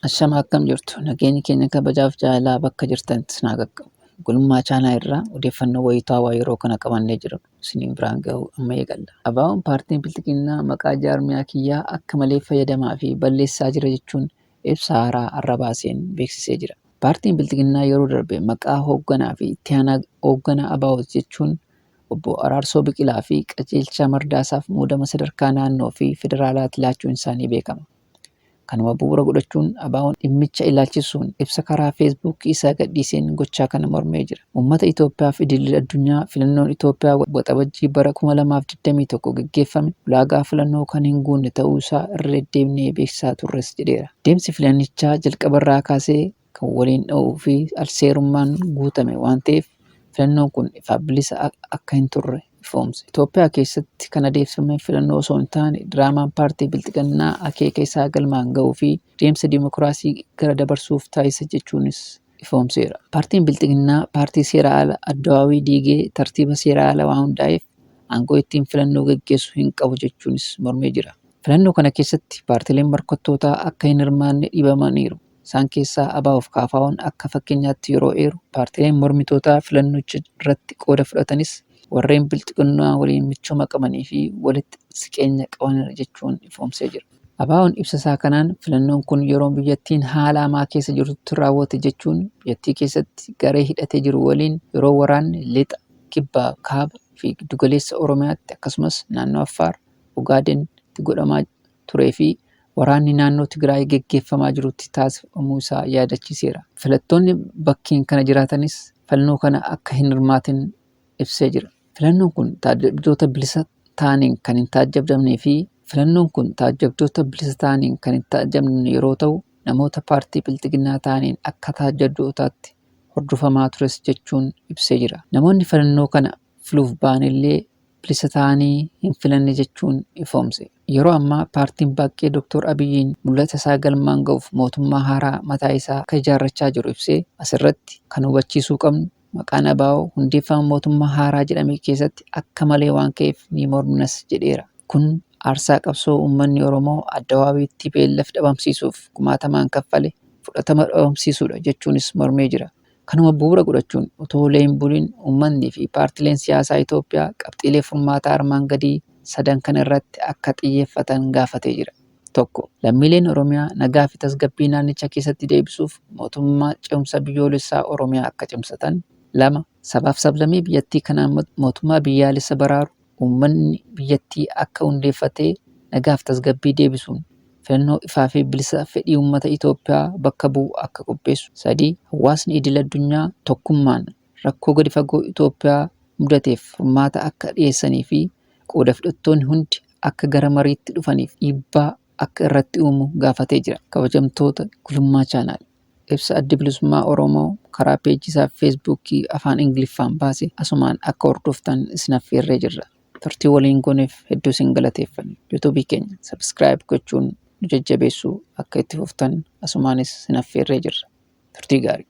Ashama akkam jirtu nageenyi keenya kabajaaf jaalalaa bakka jirtanitti isin haa qaqqabu. Gulummaa chaanaa irraa odeeffannoo wayitaawaa yeroo kana qabannee jirru isiniin biraan ga'uu amma eegalla. ABO'n paartiin Bilxiginnaa maqaa jaarmiyaa kiyyaa akka malee fayyadamaa fi balleessaa jira jechuun ibsa haaraa har'a baaseen beeksisee jira. Paartiin Bilxiginnaa yeroo darbe maqaa hoogganaa fi itti aanaa hoogganaa ABO jechuun obbo Araarsoo Biqilaa fi Qajeelchaa Mardaasaaf muudama sadarkaa naannoo fi federaalaatti laachuun isaanii beekama. Kanuma bu'uura godhachuun ABO'n dhimmicha ilaalchisuun ibsa karaa feesbuukii isaa gadhiiseen gochaa kana mormee jira. Uummata Itoophiyaa fi idil addunyaa filannoon Itoophiyaa waxabajjii bara 2021 gaggeeffame ulaagaa filannoo kan hin guunne ta'uu isaa irra deddeebinee beeksisaa turres jedheera. Deemsi filannichaa jalqabarraa kaasee kan waliin dha'uu fi alseerummaan guutame waan ta'eef filannoon kun ifa bilisa akka hin turre ifoomse. Itoophiyaa keessatti kan adeemsifame filannoo osoo hin taane diraamaan paartii Bilxiginnaa akeeka isaa galmaan ga'uu fi deemsa dimokiraasii gara dabarsuuf taasisa jechuunis ifoomseera. Paartiin Bilxiginnaa paartii seera ala addawaawii diigee tartiiba seera ala waan hundaa'eef aangoo ittiin filannoo gaggeessu hin qabu jechuunis mormee jira. Filannoo kana keessatti paartileen morkattootaa akka hin hirmaanne dhibamaniiru. Isaan keessaa ABO'f KFO'n akka fakkeenyaatti yeroo eeru paartileen mormitootaa filannicha irratti qooda fudhatanis warreen Bilxiginnaa waliin michooma qabanii fi walitti siqeenya qaban jechuun ifoomsee jira. ABO'n ibsa isaa kanaan filannoon kun yeroo biyyattiin haala hamaa keessa jirtutti raawwate jechuun biyyattii keessatti garee hidhatee jiru waliin yeroo waraanni lixa, kibbaa, kaaba fi giddugaleessa Oromiyaatti akkasumas naannoo Affaar, Ogaadeenitti godhamaa turee fi waraanni naannoo Tigraay gaggeeffamaa jirutti taasifamuu isaa yaadachiiseera. Filattoonni bakkeen kana jiraatanis filannoo kana akka hin hirmaatin ibsee jira. Filannoon kun taajjabdoota bilisa ta'aniin kan hin taajjabdamnee fi filannoon kun taajjabdoota bilisa ta'aniin kan hin taajjabamne yeroo ta'u namoota paartii Bilxiginnaa ta'aniin akka taajjabdootaatti hordofamaa tures jechuun ibsee jira. Namoonni filannoo kana filuuf ba'anillee bilisa ta'anii hin filanne jechuun ifoomse. Yeroo ammaa paartiin baqqee Dr. Abiyyiin mul'ata isaa galmaan ga'uuf mootummaa haaraa mataa isaa akka ijaarrachaa jiru ibsee asirratti kan hubachiisuu qabnu maqaan ABO hundeeffama mootummaa haaraa jedhame keessatti akka malee waan ka'eef ni morminas jedheera. Kun aarsaa qabsoo uummanni Oromoo addawaawiitti beellaf dhabamsiisuuf kumaatamaan kaffale fudhatama dhabamsiisuudha jechuunis mormee jira. Kanuma bu'uura godhachuun otoo hin buliin uummanni fi paartileen siyaasaa Itoophiyaa qabxiilee furmaataa armaan gadii sadan kana irratti akka xiyyeeffatan gaafatee jira. 1. Lammiileen Oromiyaa nagaa fi tasgabbii naannicha keessatti deebisuuf mootummaa ce'umsa biyyoolessaa Oromiyaa akka cimsatan. 2. Sabaaf sablammii biyyattii kanaan mootummaa biyyaalessa baraaru uummanni biyyattii akka hundeeffatee nagaa fi tasgabbii deebisuun filannoo ifaa fi bilisa fedhii uummata Itoophiyaa bakka bu'u akka qopheessu. 3. Hawaasni idil addunyaa tokkummaan rakkoo gadi fagoo Itoophiyaa mudateef furmaata akka dhiyeessanii fi qooda fudhattoonni hundi akka gara mariitti dhufaniif dhiibbaa akka irratti uumu gaafatee jira. Kabajamtoota Gulummaa Chaanaal. Ibsa adda bilisummaa Oromoo karaa peejii isaa feesbuukii afaan Ingiliffaan baase asumaan akka hordoftan isin affeerree jirra. Turtii waliin gooneef hedduu isin galateeffanna. Yuutuubii keenya sabskiraayib gochuun nu jajjabeessuu akka itti fuftan asumaanis isin affeerree jirra. Turtii gaarii.